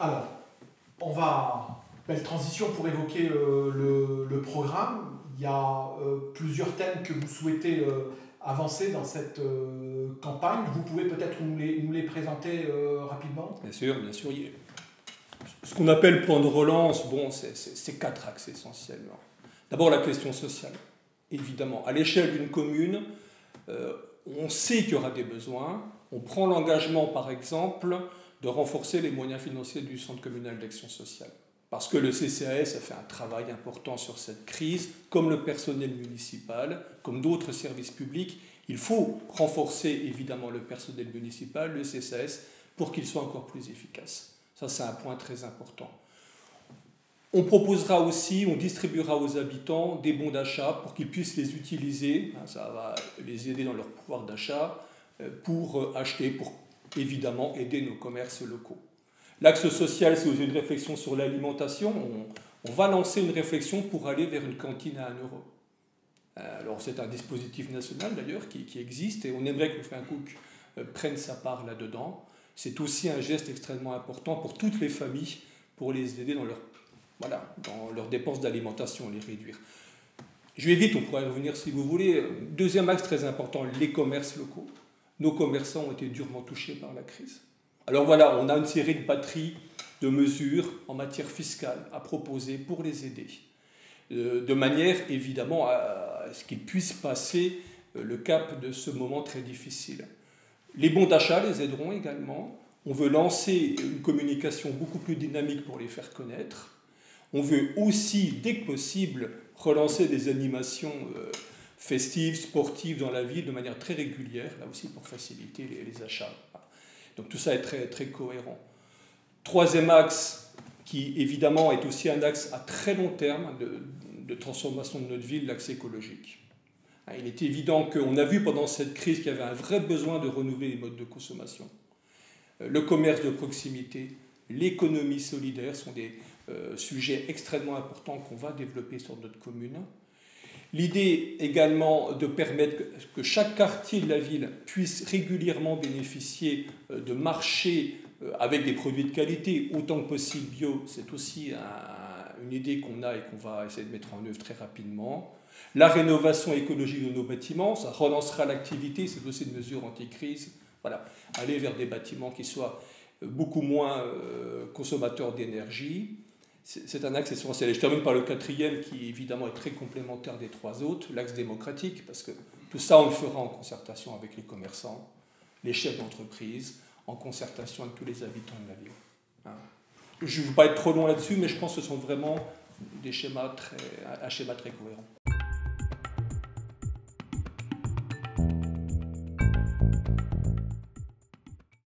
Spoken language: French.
Alors, belle transition pour évoquer le programme. Il y a plusieurs thèmes que vous souhaitez avancer dans cette campagne. Vous pouvez peut-être nous les présenter rapidement? Bien sûr, bien sûr. Ce qu'on appelle plan de relance, bon, c'est 4 axes essentiellement. D'abord la question sociale, évidemment. À l'échelle d'une commune, on sait qu'il y aura des besoins. On prend l'engagement, par exemple, de renforcer les moyens financiers du Centre communal d'action sociale. Parce que le CCAS a fait un travail important sur cette crise, comme le personnel municipal, comme d'autres services publics. Il faut renforcer évidemment le personnel municipal, le CCAS, pour qu'il soit encore plus efficace. Ça, c'est un point très important. On proposera aussi, on distribuera aux habitants des bons d'achat pour qu'ils puissent les utiliser. Ça va les aider dans leur pouvoir d'achat pour acheter, pour évidemment aider nos commerces locaux. L'axe social, c'est aussi une réflexion sur l'alimentation. On va lancer une réflexion pour aller vers une cantine à 1 euro. Alors c'est un dispositif national d'ailleurs qui existe et on aimerait que le Fincook prenne sa part là-dedans. C'est aussi un geste extrêmement important pour toutes les familles, pour les aider dans leurs dépenses d'alimentation, les réduire. Je vais vite, on pourrait y revenir si vous voulez. Deuxième axe très important, les commerces locaux. Nos commerçants ont été durement touchés par la crise. Alors voilà, on a une série de batteries de mesures en matière fiscale à proposer pour les aider, de manière évidemment à ce qu'ils puissent passer le cap de ce moment très difficile. Les bons d'achat les aideront également. On veut lancer une communication beaucoup plus dynamique pour les faire connaître. On veut aussi, dès que possible, relancer des animations festives, sportives dans la ville de manière très régulière, là aussi pour faciliter les achats. Donc tout ça est très, très cohérent. Troisième axe, qui évidemment est aussi un axe à très long terme de transformation de notre ville, l'axe écologique. Il est évident qu'on a vu pendant cette crise qu'il y avait un vrai besoin de renouveler les modes de consommation. Le commerce de proximité, l'économie solidaire sont des sujets extrêmement importants qu'on va développer sur notre commune. L'idée également de permettre que chaque quartier de la ville puisse régulièrement bénéficier de marchés avec des produits de qualité, autant que possible bio, c'est aussi une idée qu'on a et qu'on va essayer de mettre en œuvre très rapidement. La rénovation écologique de nos bâtiments, ça relancera l'activité, c'est aussi une mesure anti-crise. Voilà, aller vers des bâtiments qui soient beaucoup moins consommateurs d'énergie. C'est un axe essentiel. Et je termine par le quatrième qui évidemment est très complémentaire des 3 autres, l'axe démocratique, parce que tout ça on le fera en concertation avec les commerçants, les chefs d'entreprise, en concertation avec tous les habitants de la ville. Je ne veux pas être trop long là-dessus, mais je pense que ce sont vraiment un schéma très cohérent.